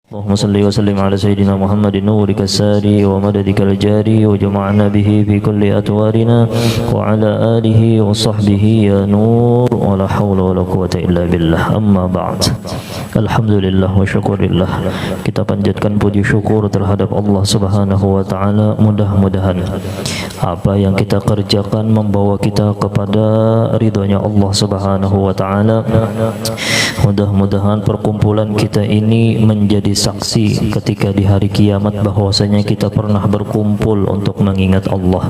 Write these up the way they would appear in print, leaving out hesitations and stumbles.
اللهم صل وسلم على سيدنا محمد نورك الساري ومددك الجاري وجمعنا به في كل أتوارنا وعلى آله وصحبه يا نور ولا حول ولا قوة إلا بالله. أما بعد, alhamdulillah wa syukurillah, kita panjatkan puji syukur terhadap Allah Subhanahu wa taala. Mudah-mudahan apa yang kita kerjakan membawa kita kepada ridhonya Allah Subhanahu wa taala. Mudah-mudahan perkumpulan kita ini menjadi saksi ketika di hari kiamat bahwasanya kita pernah berkumpul untuk mengingat Allah,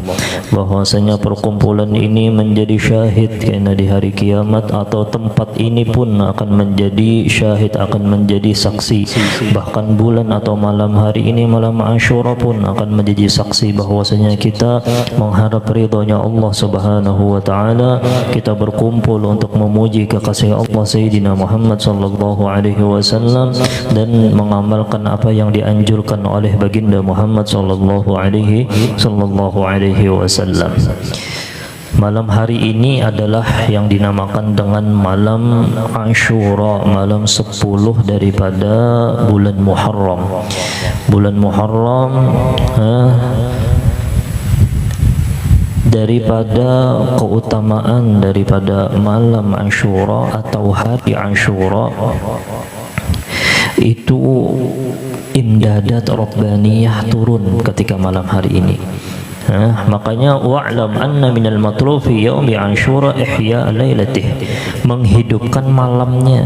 bahwasanya perkumpulan ini menjadi syahid karena di hari kiamat atau tempat ini pun akan menjadi syahid, akan menjadi saksi. Bahkan bulan atau malam hari ini, malam Asyura pun akan menjadi saksi bahwasanya kita mengharap ridhonya Allah Subhanahu wa taala. Kita berkumpul untuk memuji kekasih Allah Sayyidina Muhammad sallallahu alaihi wasallam dan mengamalkan apa yang dianjurkan oleh baginda Muhammad sallallahu alaihi wasallam. Malam hari ini adalah yang dinamakan dengan malam Asyura, malam 10 daripada bulan Muharram. Bulan Muharram daripada keutamaan daripada malam Asyura atau hari Asyura itu imdadat rabbaniyah turun ketika malam hari ini. Makanya wa'lam anna minal matlub fi yaumi Asyura ihya lailatih, menghidupkan malamnya.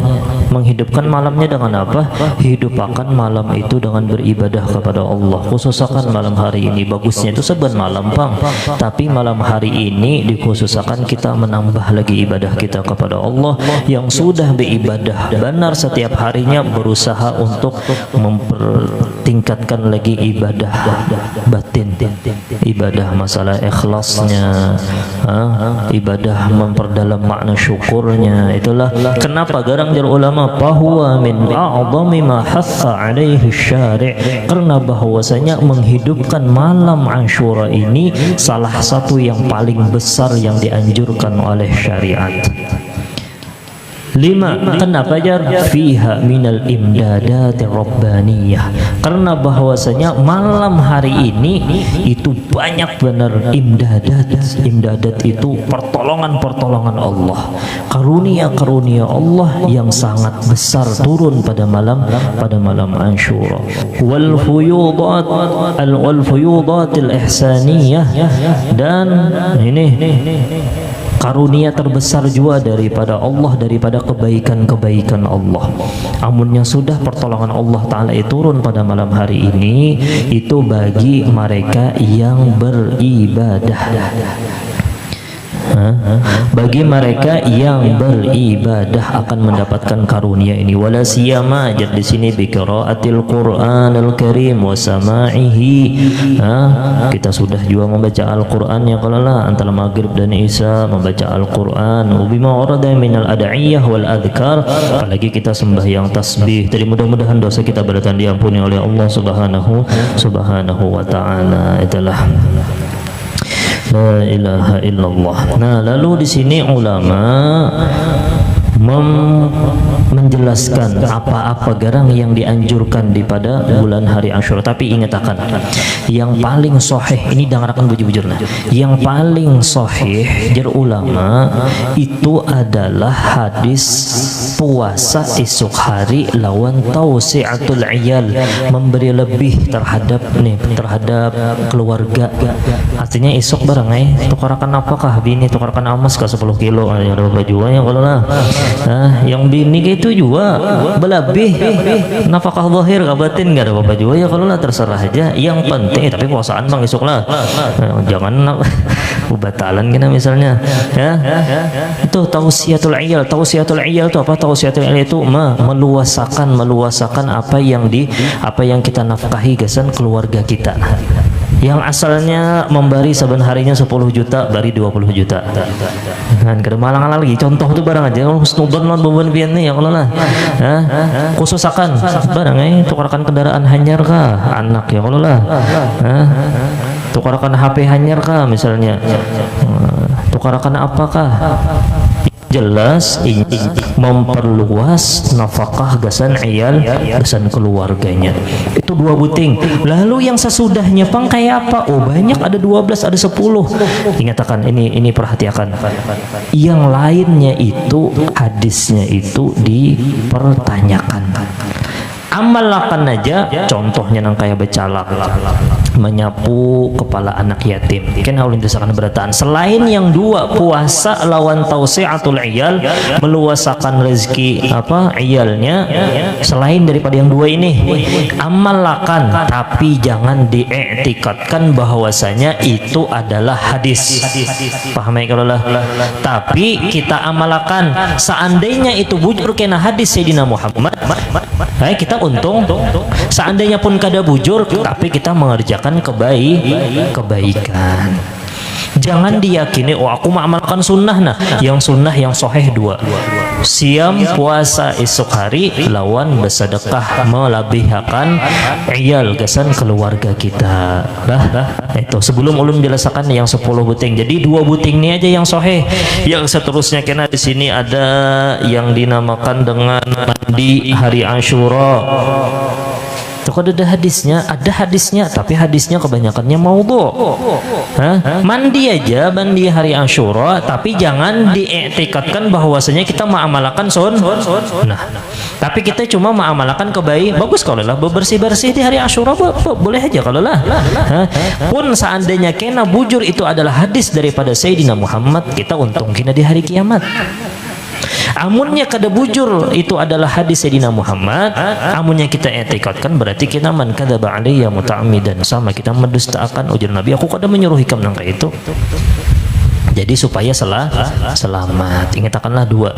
Menghidupkan malamnya dengan apa? Hidupkan malam itu dengan beribadah kepada Allah. Khususkan malam hari ini, bagusnya itu sebenarnya malam Bang, tapi malam hari ini dikhususkan kita menambah lagi ibadah kita kepada Allah. Yang sudah beribadah benar setiap harinya berusaha untuk mempertingkatkan lagi ibadah batin, ibadah masalah ikhlasnya, ibadah memperdalam makna syukurnya. Itulah kenapa garang jar ulama bahwa min a'zami ma hassa alaihi syari', karena bahwasanya menghidupkan malam Asyura ini salah satu yang paling besar yang dianjurkan oleh syariat. 5. Kenapa jar? Fiha minal imdadati rabbaniyah, karena bahwasanya malam hari ini itu banyak benar imdadat. Imdadat itu pertolongan Allah, karunia Allah yang sangat besar turun pada malam Asyura. Wal fuyudatil ihsaniyah, dan ini karunia terbesar juga daripada Allah, daripada kebaikan Allah. Amunnya sudah pertolongan Allah Ta'ala itu turun pada malam hari ini, itu bagi mereka yang beribadah. Bagi mereka yang beribadah akan mendapatkan karunia ini. Wala siyama jar di sini bi qiraatil Qur'anil Karim wa sama'ihi. Kita sudah juga membaca Al-Qur'an ya kalau lah antara maghrib dan isya membaca Al-Qur'an. Bima warada minal ad'iyah wal adhkar, apalagi kita sembahyang tasbih. Jadi mudah-mudahan dosa kita berdatang diampuni oleh Allah Subhanahu wa taala. Itulah la ilaha illallah. Nah, lalu di sini ulama menjelaskan apa-apa garang yang dianjurkan di pada bulan hari Asyura. Tapi ingat akan yang paling sahih ini, dengarkan bujur-bujurna, yang paling sahih jar ulama itu adalah hadis puasa esok hari lawan tausi'atul iyal, memberi lebih terhadap keluarga. Artinya esok barang tukarakan apakah bini, tukarakan amas ke 10 kilo ada baju ya kalau lah. Yang bini itu juga berlebih nafkah zahir ke batin enggak ada apa-apa juga ya kalau lah, terserah aja. Yang penting tapi puasaan Bang esok lah, jangan batalan kita misalnya ya. Itu tausiatul iyal. Tausiatul iyal itu apa? Tausiatul iyal itu meluasakan apa yang kita nafkahi gasan keluarga kita. Yang asalnya memberi saban harinya 10 juta, bari 20 juta. Kan kada malang lagi contoh tuh barang aja husnuban non beban pian nih ya kalau lah. Khususakan barang tukarkan kendaraan hanyar kah anak ya kalau lah. Tukarkan HP hanyar kah misalnya. Tukarkan apakah? jelas memperluas nafkah gasan iyal, gasan keluarganya. Itu 2 buting. Lalu yang sesudahnya pang kayak apa? Oh banyak, ada 12, ada 10. Ingatkan ini perhatikan. Yang lainnya itu hadisnya itu dipertanyakan. Amalkan aja, contohnya nang kayak becalak, menyapu kepala anak yatim, kan ulun desakan berataan. Selain yang 2, puasa lawan tausi'atul iyal, meluasakan rezeki iyalnya, selain daripada yang 2 ini, amalkan, tapi jangan diiktikadkan bahwasanya itu adalah hadis. Paham ya kalau lah? Tapi kita amalkan, seandainya itu bujur kena hadis Sayyidina Muhammad, kita untung. Seandainya pun kada bujur, tapi kita mengerjakan kebaikan. Jangan diyakini, oh aku mengamalkan sunnah. Nah, yang sunnah yang sahih 2, siam puasa esok hari lawan bersedekah, melebihkan iyal gasan keluarga kita. Itu sebelum ulun jelaskan yang 10 buting. Jadi 2 buting ini aja yang sahih. Yang seterusnya kena di sini ada yang dinamakan dengan mandi hari Asyura. Itu ada hadisnya, tapi hadisnya kebanyakannya maudhu. Mandi aja, mandi hari Asyura, tapi jangan diiktikadkan bahwasanya kita mengamalkan sunnah. Tapi kita cuma mengamalkan kebaikan. Bagus kalau lah bebersih-bersih di hari Asyura, boleh aja kalau lah. Pun seandainya kena bujur itu adalah hadis daripada Sayyidina Muhammad, kita untung kena di hari kiamat. Amunnya kada bujur itu adalah hadis Sayyidina Muhammad, amunnya kita etikatkan berarti kita man kadzaba alayya muta'ammidan, sama kita mendustakan ujar Nabi, aku kada menyuruh hikam nang kayak itu. Jadi supaya selamat. Ingatkanlah 2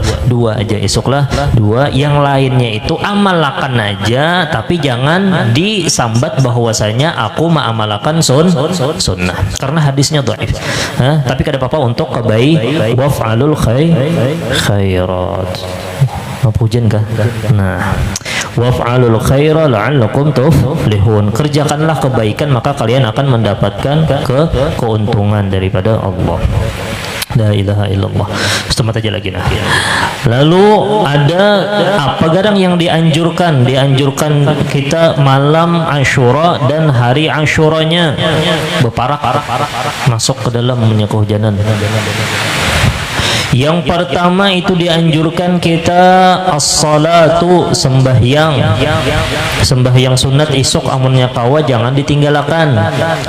aja esoklah 2. Yang lainnya itu amalkan aja, tapi jangan disambat bahwasanya aku mengamalkan sunnah, karena hadisnya dhaif. Tapi kada apa-apa untuk kebaikan. Waf'alul khairat. Apa hujan kah? Nah, waf'alul khaira la'allakum tuflihun. Kerjakanlah kebaikan maka kalian akan mendapatkan keuntungan daripada Allah. La ilaha illallah. Setemat aja lagi nah. Lalu ada apa garang yang dianjurkan kita malam Asyura dan hari Asyuranya beparak masuk ke dalam minyak kehujanan. Yang pertama itu dianjurkan kita as-salatu, sembahyang sunat esok amunnya kawa jangan ditinggalkan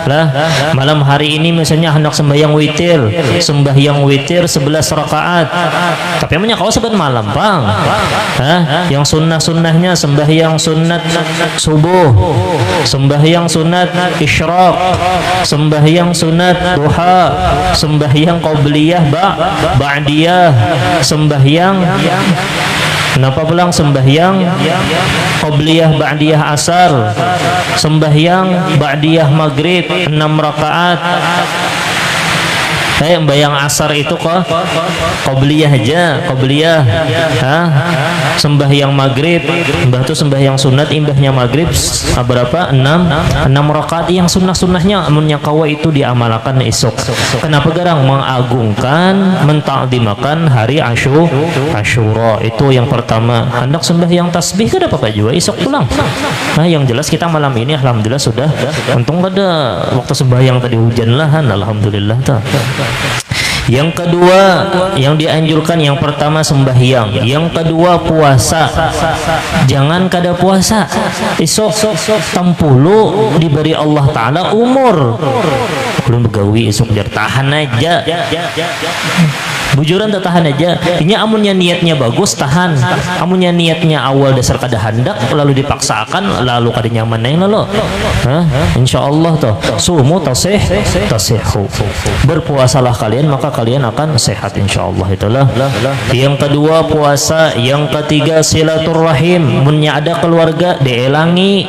lah. Malam hari ini misalnya hendak sembahyang witir 11 rakaat, tapi amunnya kawa sebentar malam bang. Yang sunnahnya sembahyang sunat subuh, sembahyang sunat isyraq, sembahyang sunat duha, sembahyang qabliyah ba'di, sembahyang kenapa pulang sembahyang qabliyah ba'diyah asar, sembahyang ba'diyah maghrib 6 rakaat. Sembahyang asar itu kok qabliyah aja, sembahyang maghrib, mbah tuh sembahyang sunat imbahnya maghrib berapa? 6 rakaat. Yang sunnahnya amunnya kawa itu diamalkan esok. Kenapa garang? Mengagungkan, mentakdimakan hari Asyura. Itu yang pertama. Hendak sembahyang tasbih kada apa-apa juga esok pulang. Nah, yang jelas kita malam ini alhamdulillah sudah, untung pada waktu sembahyang tadi hujan lah, alhamdulillah ta. Yang kedua yang dianjurkan, yang pertama sembahyang, yang kedua puasa. Jangan kada puasa esok tampulu diberi Allah Ta'ala umur belum begawi esok biar tahan aja, bujuran tahan aja. Ini amunnya niatnya bagus tahan, amunnya niatnya awal dasar kada hendak lalu dipaksakan lalu kada nyaman neng lalu. Insyaallah toh sumu tasihu, berpuasalah kalian maka kalian akan sehat insyaallah. Itulah yang kedua puasa. Yang ketiga silaturahim, munnya ada keluarga dielangi,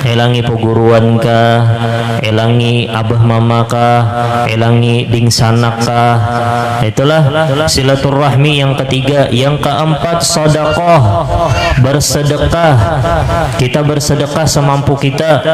elangi peguruan kah, elangi abah mama kah, elangi dingsanak kah. Itulah silaturahmi yang ketiga. Yang keempat sedekah, bersedekah. Kita bersedekah semampu kita.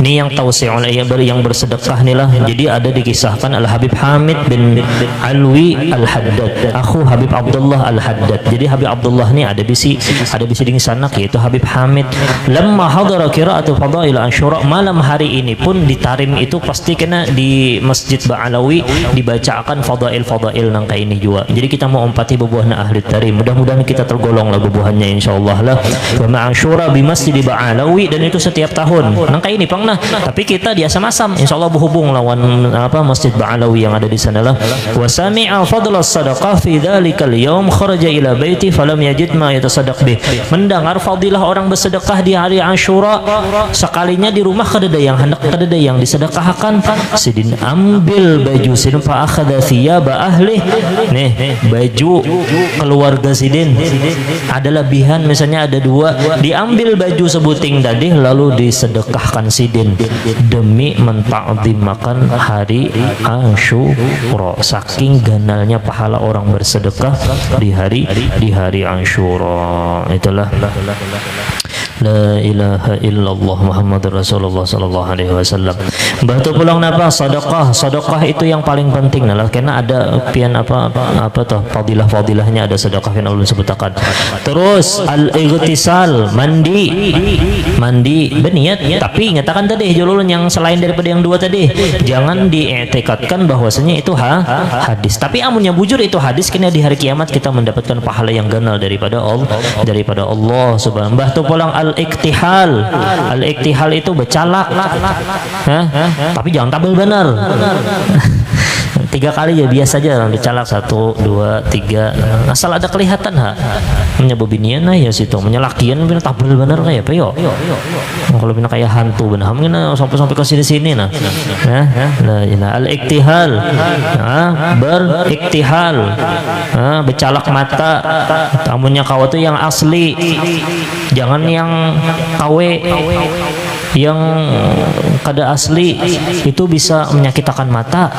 Ini yang tausi'ul yang bersedekah nih lah. Jadi ada dikisahkan Al Habib Hamid bin Alwi Al Haddad, aku Habib Abdullah Al Haddad. Jadi Habib Abdullah nih ada bisi di sana, yaitu Habib Hamid. Lamma hadara qira'atu fadail Asyura, malam hari ini pun di Tarim itu pasti kena di Masjid Ba'alawi dibacakan fadail nang kayak ini juga. Jadi kita mau umpati bebuahna ahli Tarim. Mudah-mudahan kita tergolong lah bebuahannya insyaallah lah. Wa ma'asyura bi Masjid Ba'alawi, dan itu setiap tahun. Nang kayak ini pang nah. Tapi kita di Asam-Asam insyaallah berhubung lawan Masjid Ba'alawi yang ada di sana lah. Wa sami'a fadla sadaqah fi dzalikal yaum kharaja ila baiti falam yajid ma yatasaddaq bih. Mendengar fadilah orang bersedekah di hari Asyura, sekalinya di rumah kadada yang hendak kadada yang disedekahkan, sidin ambil baju sidin fa akhadha thiyaba ahli. Nih baju keluarga sidin ada lebihan, misalnya ada 2, diambil baju sebuting tadi lalu disedekahkan sidin demi menta'zimakan hari Asyura. Saking ganalnya pahala orang bersedekah di hari Asyura. Itulah la ilaha illallah Muhammadur Rasulullah sallallahu alaihi wasallam. Batu pulang napa sedekah itu yang paling penting lah, karena ada pian apa toh fadilah-fadilahnya, ada sedekah yang ulun sebutakan. Terus al-ightisal, mandi berniat, tapi ingatakan tadi jululun yang selain daripada yang 2 tadi jangan diiktikadkan bahwasanya itu hadis, tapi amunnya bujur itu hadis, kena di hari kiamat kita mendapatkan pahala yang ganal daripada Allah subhanahu. Batu pulang al-iktihal itu becalak, tapi jangan tabel benar. 3 kali ya biasa aja orang dicalak, 1, 2, 3, asal ada kelihatan menyebabinian ya situ menyelakian bina tabel benar kayak apa yo. Kalau bina kayak hantu benar mungkin sampai ke sini nah. Al-iktihal, beriktihal, becalak mata, tamunya kau tuh yang asli, jangan yang KW. Yang kada asli itu bisa menyakitkan mata.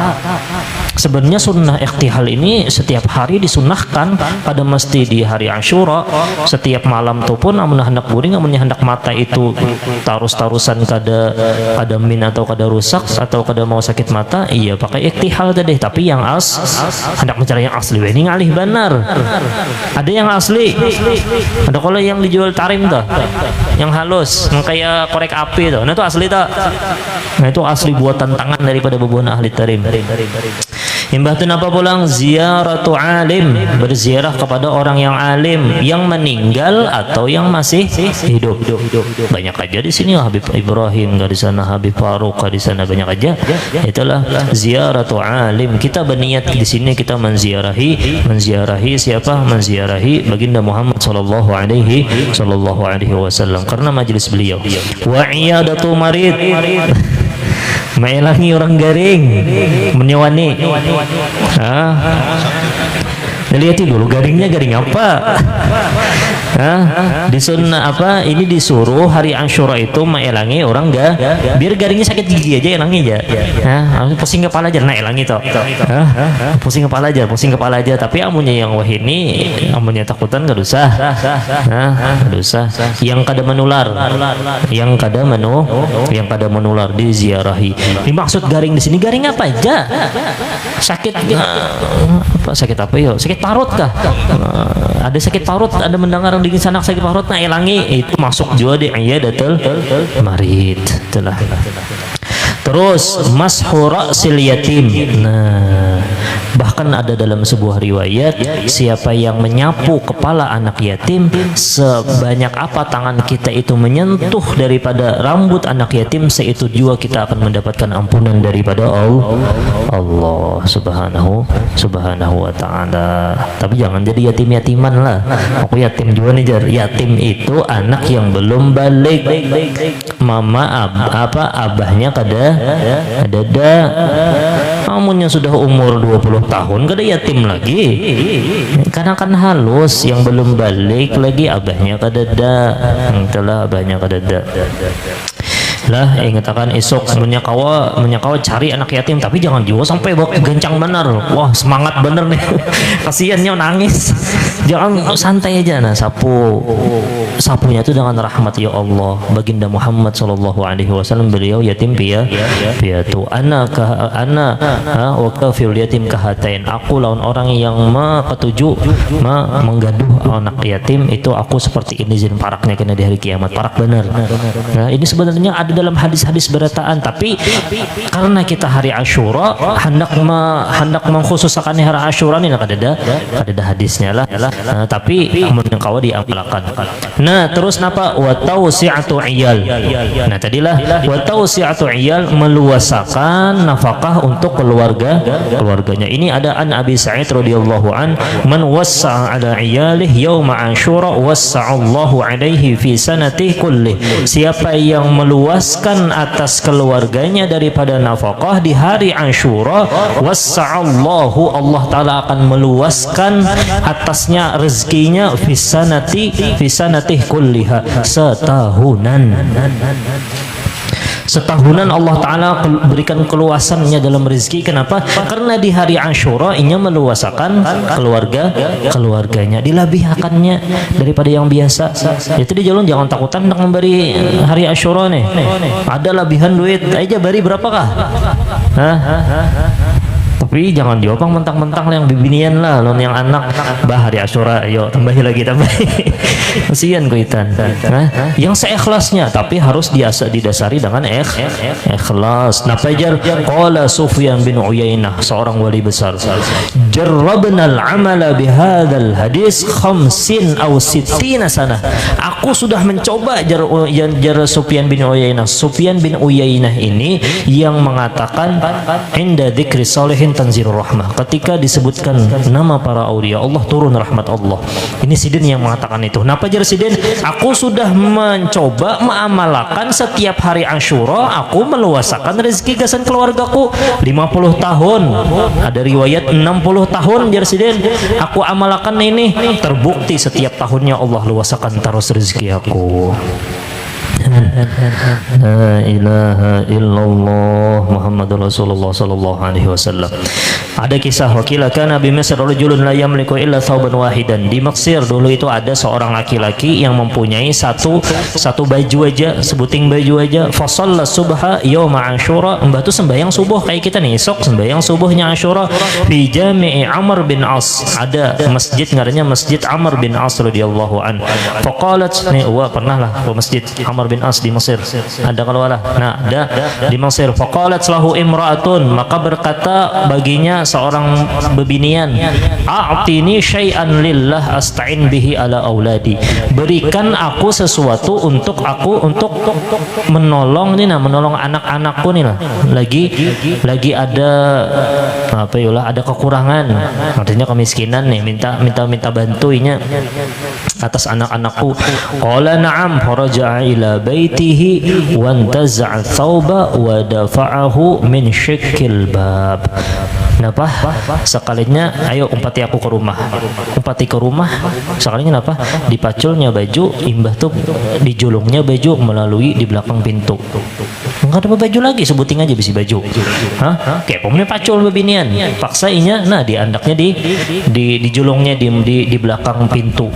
Sebenarnya sunnah iktihal ini setiap hari disunnahkan, pada mesti di hari Asyura setiap malam tuh pun amun hendak buring, amun hendak mata itu tarusan kada min atau kada rusak atau kada mau sakit mata, iya pakai iktihal tadi. Tapi yang hendak mencari yang asli ini ngalih benar. Ada yang asli, ada kalau yang dijual Tarim tuh yang halus kayak korek api tuh, nah itu asli tuh. Nah itu asli buatan tangan daripada bebuan ahli Tarim. Imbahtun apa pulang? Ziaratu alim, berziarah kepada orang yang alim, yang meninggal atau yang masih hidup. Banyak aja di sini Habib Ibrahim, di sana Habib Faruk, di sana banyak aja. Itulah ziaratu alim. Kita berniat di sini kita menziarahi siapa? Menziarahi baginda Muhammad sallallahu alaihi wasallam karena majelis beliau. Wa iyadatu marid, menyelangi orang garing, menyewani. Lihat dulu garingnya garing apa? Di sunnah apa? Ini disuruh hari Asyura itu mengelangi orang biar garingnya sakit gigi aja elangi aja. Pusing kepala aja, elangi toh. Pusing kepala aja. Tapi amunnya yang wah ini, amunnya takutan gak usah. Yang kada menular diziarahi. Dimaksud garing di sini garing apa aja? Sakit sakit apa yo? Sakit parut kah? Ada sakit parut, ada mendengar orang dingin sanak sakit parut, nah elangi itu masuk juga di iyadatul marid. Itulah. Terus mashu ra'sil yatim. Nah, bahkan ada dalam sebuah riwayat, siapa yang menyapu kepala anak yatim, sebanyak apa tangan kita itu menyentuh daripada rambut anak yatim, seitu juga kita akan mendapatkan ampunan daripada Allah subhanahu wa ta'ala. Tapi jangan jadi yatim-yatiman lah. Aku yatim juga nih jar. Yatim itu anak yang belum balik, abahnya kada ada. Amunnya sudah umur 20 tahun kada yatim lagi, karena kan halus, yang belum balik lagi abahnya kada ada. Itulah abahnya kada ada. Lah ingatakan esok menyakawa cari anak yatim, tapi jangan juga sampai gancang bener. Wah semangat bener nih. Kasiannya nangis. Jangan, santai aja. Nah sapunya itu dengan rahmat ya Allah. Baginda Muhammad sallallahu alaihi wasallam beliau yatim piatu. Ana wa kafirul yatim kahatain. Aku lawan orang yang ketujuh menggaduh anak yatim itu aku seperti ini jin paraknya kena di hari kiamat. Parak bener. Nah ini sebenarnya ada dalam hadis-hadis berataan, tapi karena kita hari Asyura hendak mengkhususkan hari Asyura ini ada hadisnya lah. Nah, tapi yang kau diamalkan. Nah terus napa wa tausi'atu iyal. Nah tadilah wa tausi'atu iyal, meluasakan nafkah untuk keluarganya. Ini ada an Abi Sa'id radhiyallahu an, man wassa'a ala iyalih yauma Asyura wassa'allahu alaihi fi sanatihi kullih. Siapa yang meluaskan atas keluarganya daripada nafkah di hari Asyura, wassa'allahu, Allah taala akan meluaskan atasnya rezekinya fi sanatihi kulliha, setahunan Allah Ta'ala berikan keluasannya dalam rezeki. Kenapa? Karena di hari Asyura inya meluasakan keluarganya, dilebihkannya daripada yang biasa. Itu di jalan jangan takutan nak memberi hari Asyura nih. Ada lebihan duit aja bari berapakah? Tapi jangan diopang mentang-mentang yang bibinian lah, lon yang anak bah hari Asyura, ayo tambahi lagi. Kasihan kuitan. Yang seikhlasnya, tapi harus didasari dengan ikhlas. Nah pajar qala Sufyan bin Uyainah, seorang wali besar, jarrabna al-amala bihadzal hadis 50 aw 60 sana. Aku sudah mencoba, jar Sufyan bin Uyainah. Sufyan bin Uyainah ini yang mengatakan inda dzikri sholihin tanzilur rahmah, ketika disebutkan nama para aulia Allah turun rahmat Allah. Ini Sidin yang mengatakan itu. Napa jar Sidin? Aku sudah mencoba mengamalkan setiap hari Asyura aku meluasakan rezeki gasan keluargaku 50 tahun. Ada riwayat 60 tahun jar Sidin. Aku amalkan ini, terbukti setiap tahunnya Allah luasakan terus rezeki aku. La ilaha illallah Muhammadur Rasulullah sallallahu alaihi wasallam. Ada kisah wakila kana bi Mesir rajulun la yamliku illa thawban wahidan. Di Mesir dulu itu ada seorang laki-laki yang mempunyai satu baju aja, sebuting baju aja. Fa shalla subha yauma Asyura, mbah tu sembahyang subuh kayak kita nih, esok sembahyang subuhnya Asyura fi Jami'i Amr bin As. Ada masjid ngarannya Masjid Amr bin As radhiyallahu an. Fa qalat, nih pernah lah ke Masjid Amr bin As di Mesir. Ada kalau lah. Nah, ada di Mesir. Fa qalat lahu imra'atun, maka berkata baginya seorang bebinian, a'tini syai'an lillah asta'in bihi ala auladi. Berikan aku sesuatu untuk menolong nih, menolong anak-anakku nih lah. Lagi ada apa ya lah, ada kekurangan. Artinya kemiskinan nih, minta bantuinya atas anak-anakku. Qala na'am, faraja'a ila baitihi wa antaza'a thawba wa dafa'ahu min syikkil bab. Kenapa? Sekalinya ayo umpati aku ke rumah. Umpati ke rumah, sekalinya kenapa? Dipaculnya baju, imbah tuh dijulungnya baju melalui di belakang pintu. Enggak ada baju lagi, sebuting aja bisi baju. Kayak pemnya pacul bebinian. Paksa inya, nah diandaknya di julungnya di belakang pintu,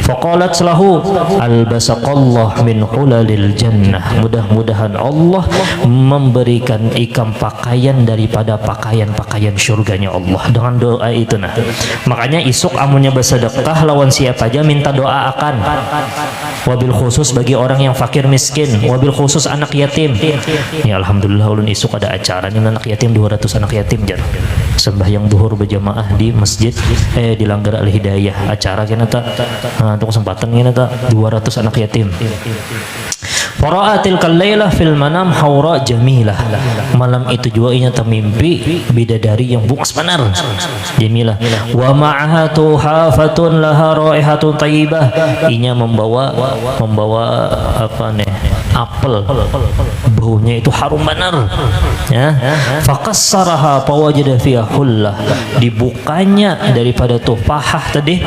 Faqalat lahu albasaqallah min hulalil jannah. Mudah-mudahan Allah memberikan ikam pakaian daripada pakaian surganya Allah dengan doa itu. Nah makanya isuk amunnya bersedekah lawan siapa aja minta doa akan, wabil khusus bagi orang yang fakir miskin, wabil khusus anak yatim. Ya alhamdulillah ulun isuk ada acara nih anak yatim, 200 anak yatim jar sembahyang duhur berjamaah di masjid di Langgar Al Hidayah. Acara kena tak untuk kesempatan kena tak 200 anak yatim. Fara'atil kalailah fil manam haura jamilah. Malam itu juga inya termimpi bidadari yang bungas benar, jamilah. Wa ma'aha tuhafatun laha raihatun thayyibah. Inya membawa apa nih? Apel. Baunya itu harum benar. Ya. Faqassaraha fawajada fiha hullah. Dibukanya daripada tufahah tadi,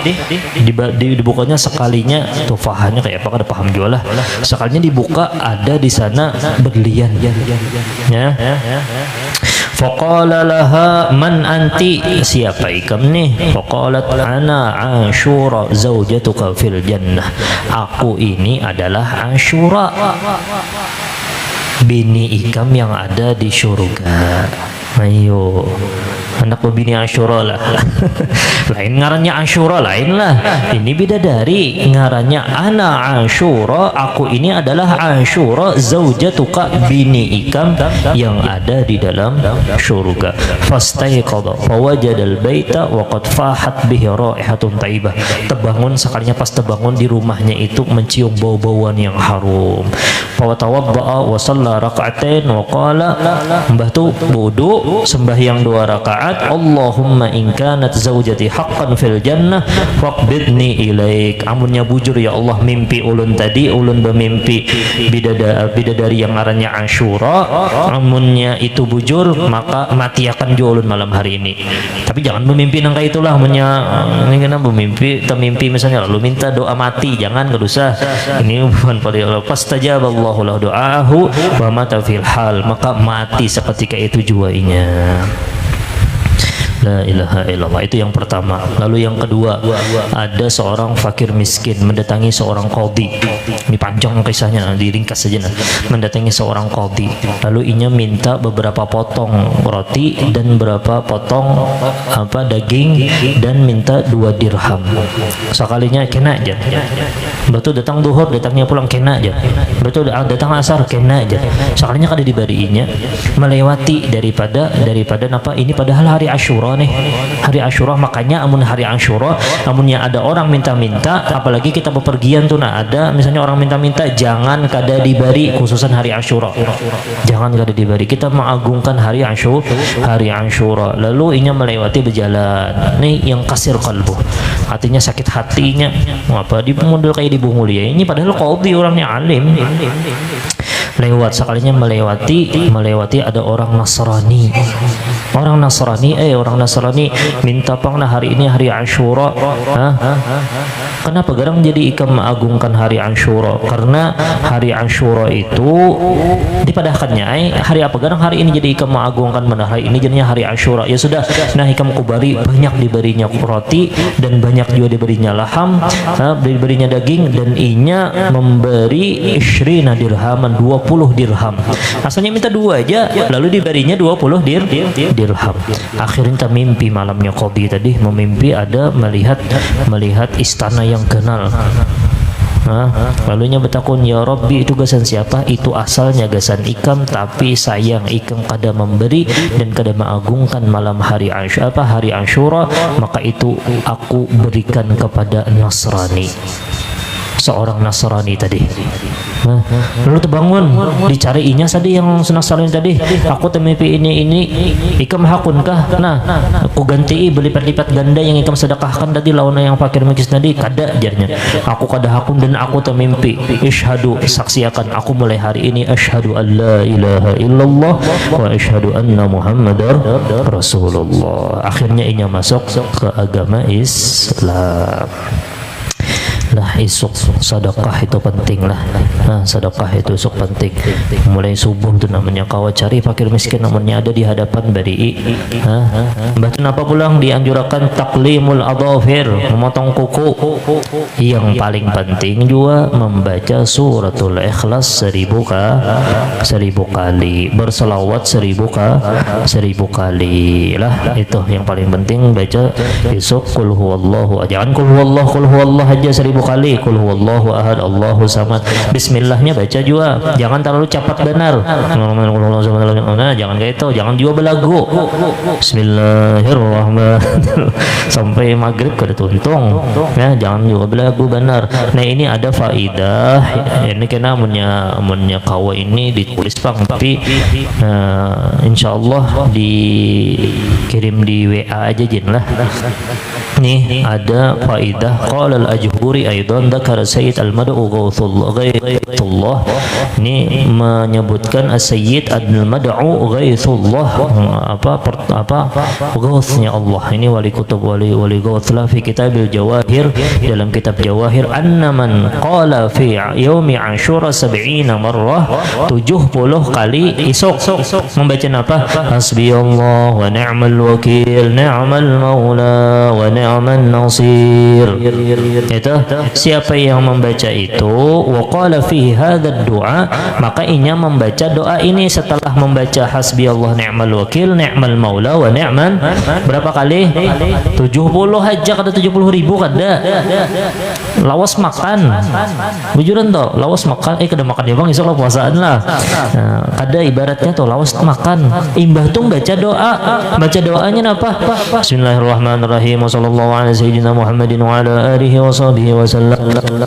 dibukanya sekalinya, tufahahnya kayak apa kada paham juga lah. Sekalinya dibuka apa ada di sana berlian ya. Faqala laha man anti, siapa ikam nih? Faqalat ana Ashura zaujatuka fil jannah, aku ini adalah Ashura, bini ikam yang ada di surga. Ayo, anak bini Ashura lah. Lain ngarannya Ashura, lain lah. Ini bidadari, ngarannya ana Ashura, aku ini adalah Ashura zaujatuka, bini ikam yang ada di dalam surga. Fastaiqadha fawajadal baita wa qad fahat bihi raihatun thayyibah. Terbangun, sekalinya pas terbangun di rumahnya itu mencium bau-bauan yang harum. Fawatawadda'a wa shalla raka'atain wa qala, mbah tu wudu sembahyang 2 rakaat, Allahumma in kanat zaujati haqqan fil jannah faqbidni ilaik. Amunnya bujur ya Allah mimpi ulun tadi, ulun bermimpi bidadari yang ngarannya Ashura, amunnya itu bujur maka mati akan jo ulun malam hari ini. Tapi jangan bermimpi nangka itulah, amunnya ini kena bermimpi termimpi misalnya lalu minta doa mati, jangan, gak usah. Ini bukan pada fastajaballahu lahu do'ahu wa mata fil hal, maka mati seketika itu juainya. La ilaha illallah. Itu yang pertama. Lalu yang kedua, ada seorang fakir miskin mendatangi seorang qadhi. Ini panjang kisahnya, diringkas saja. Mendatangi seorang qadhi, lalu inya minta beberapa potong roti dan berapa potong daging, dan minta 2 dirham. Sekalinya kena aja. Betul datang duhur, datangnya pulang kena aja. Betul datang asar kena aja. Sekalinya kada dibarinya, melewati daripada apa ini, padahal hari Ashura nih, hari Ashura. Makanya amun hari Ashura, amunnya ada orang minta-minta, apalagi kita bepergian tuh, nah ada misalnya orang minta-minta, jangan kada dibari, khususan hari Ashura, jangan kada dibari. Kita mengagungkan hari Ashura. Lalu inya melewati berjalan nih, yang kasir kalbu, hatinya sakit hatinya, apa di model kayak di Bungulia ini, padahal qadhi orangnya alim. Lewat, sekalinya melewati ada orang Nasrani. Orang Nasrani minta pangna hari ini hari Ashura. Kenapa garang jadi ikam mengagungkan hari Ashura? Karena hari Ashura itu dipadahkannya hari apa garang hari ini jadi ikam mengagungkan mana hari ini jadinya hari Ashura. Ya sudah, nah ikam kubari banyak diberinya roti dan banyak juga diberinya laham, diberinya daging, dan inya memberi 20 dirhaman, 20 dirham. Asalnya minta 2 aja, lalu diberinya 20 dirham. Akhirnya mimpi malamnya qadhi tadi, memimpi ada melihat istana yang ganal. Lalunya bertakun, ya Rabbi, itu gasan siapa? Itu asalnya gasan ikam, tapi sayang ikam kada memberi dan kada mengagungkan malam hari Ashura, maka itu aku berikan kepada Nasrani. Seorang Nasrani tadi. Lalu terbangun, dicariinya tadi yang Nasrani tadi, aku temimpi ini ikam hakunkah? Nah, aku ganti berlipat-lipat ganda yang ikam sedekahkan tadi lawan yang fakir miskin tadi, kada ajarnya. Aku kada hakun dan aku temimpi. Isyhadu, saksiakan aku mulai hari ini asyhadu an la ilaha illallah wa asyhadu anna Muhammadar Rasulullah. Akhirnya inya masuk ke agama Islam. Lah isuk sedekah itu penting lah. Sedekah itu isuk penting. Mulai subuh tuh namanya kau cari fakir miskin, namanya ada di hadapan bari. Mbah kenapa pulang dianjurkan taklimul adhafir, memotong kuku. Yang paling penting juga membaca suratul Ikhlas 1000 kali, berselawat 1000 kali lah. Itu yang paling penting, baca isuk qul huwallahu, jangan qul huwallahu aja 1000 kali, qul huwallahu ahad Allahu samad. Bismillahnya baca juga, jangan terlalu cepat benar. Jangan kayak itu, jangan juga belagu. Bismillahirrahmanirrahim sampai maghrib kada tuntung ya, jangan juga belagu benar. Nah ini ada faidah ini kena amunnya kawa ini ditulis bang, tapi insyaallah dikirim di WA aja jin lah. Nih ada faidah qala al-ajhuri aidan aidan dzakara Sayyid al-Mad'u Ghaithullah. Ini menyebutkan Sayyid al-Mad'u Ghaithullah, Ghauthnya Allah. Ini wali kutub wali Ghauthlah fi kitabil Jawahir, dalam kitab Jawahir, anna man qala fi yaumi Ashura 70 marrah, 70 kali isuk membaca apa? Hasbiyallah wa ni'mal wakil, ni'mal maula wa ni'man nasir. Itu siapa yang membaca itu, wa qala fi hadzal du'a, maka inya membaca doa ini setelah membaca hasbiyallah ni'mal wakil, ni'mal maula wa ni'man, berapa kali? 70 aja, kada 70.000 kada. Lawas makan. Bujuran toh, lawas makan, kada makan ya bang, insya Allah puasaan lah. Nah, ada ibaratnya tuh lawas makan. Imbah tuh baca doa. Baca doanya apa? Bismillahirrahmanirrahim. Wassallallahu ala sayyidina Muhammadin wa ala alihi wa sahbihi wa sallam.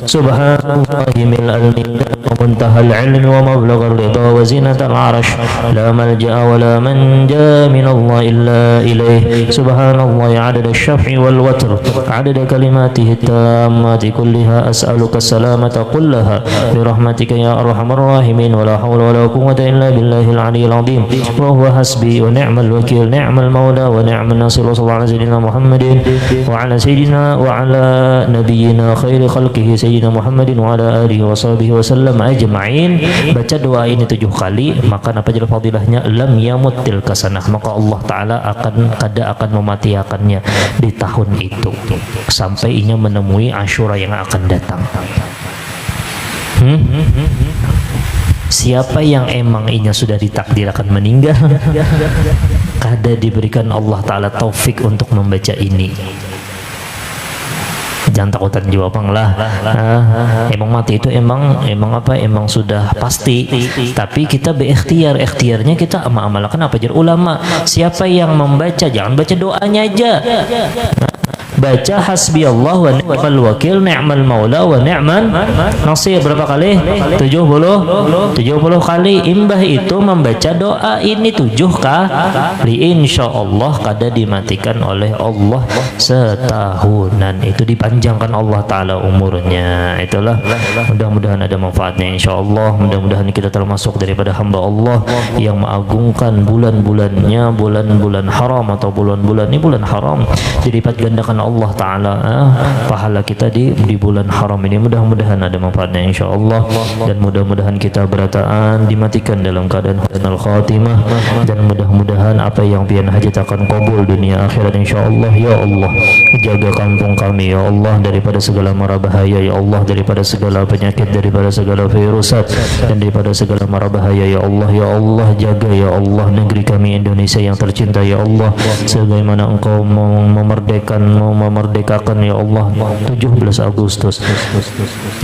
Subhanallahi mil'al wa muntahal ilmi wa mablaghar ridha wa zinatal arsh. La malja'a wa la manja minallah illa ilaih. Subhanallahi adada syaf'i wal watr, adada kalimatihi tammati kulliha, as'aluka salamata kullaha birahmatika ya arhamar rahimin, wa la hawla wa la quwwata illa billahil aliyyil azim, wa huwa hasbi wa ni'mal wakil, ni'mal maula wa ni'man nasir. Sallallahu alaihi sayyidina Muhammadin wa ala sayyidina wa ala nabiyyina khairi khalqihi sayyidina Muhammadin wa ala alihi wa sahbihi wa sallam ajma'in. Baca doa ini 7 kali, maka apa jadi fadilahnya? Lam yamut tilka sanah, maka Allah Ta'ala akan mematiakannya di tahun itu sampai inya menemui Ashura yang akan datang. Siapa yang emang inya sudah ditakdir akan meninggal, kada diberikan Allah Ta'ala taufik untuk membaca ini. Jangan takutan juga bang lah. Emang mati itu emang sudah pasti. Tapi kita ikhtiarnya kita amalkan apa jadi ulama. Siapa yang membaca, jangan baca doanya aja. Baca hasbiyallah wa ni'mal wakil, ni'mal maula wa ni'man nasir. Berapa kali? 70 kali. Imbah itu membaca doa ini 7 kali, insyaallah kada dimatikan oleh Allah setahunan. Itu dipanjangkan Allah Ta'ala umurnya. Itulah, mudah-mudahan ada manfaatnya insyaallah. Mudah-mudahan kita termasuk daripada hamba Allah yang mengagungkan bulan-bulannya, bulan-bulan haram atau bulan-bulan ini bulan haram, dilipat gandakan Allah Ta'ala pahala kita di bulan haram ini. Mudah-mudahan ada manfaatnya insyaallah, dan mudah-mudahan kita berataan dimatikan dalam keadaan husnul khatimah, dan mudah-mudahan apa yang pian hajat akan kabul dunia akhirat insyaallah. Ya Allah, jaga kampung kami ya Allah daripada segala mara bahaya ya Allah, daripada segala penyakit, daripada segala virusat, dan daripada segala mara bahaya ya Allah. Ya Allah, jaga ya Allah negeri kami Indonesia yang tercinta ya Allah, sebagaimana Engkau memerdekakan ya Allah 17 Agustus.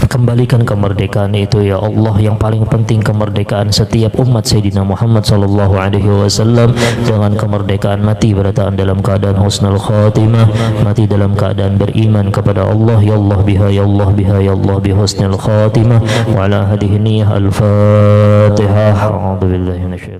Kembalikan kemerdekaan itu ya Allah, yang paling penting kemerdekaan setiap umat Sayyidina Muhammad sallallahu alaihi wasallam, dengan kemerdekaan mati berataan dalam keadaan husnul khatimah, mati dalam keadaan beriman kepada Allah. Ya Allah biha, ya Allah biha, ya Allah bi husnul khatimah wa ala hadhihi niyyah. Al-Fatihah. A'udzu billahi minasyaitonir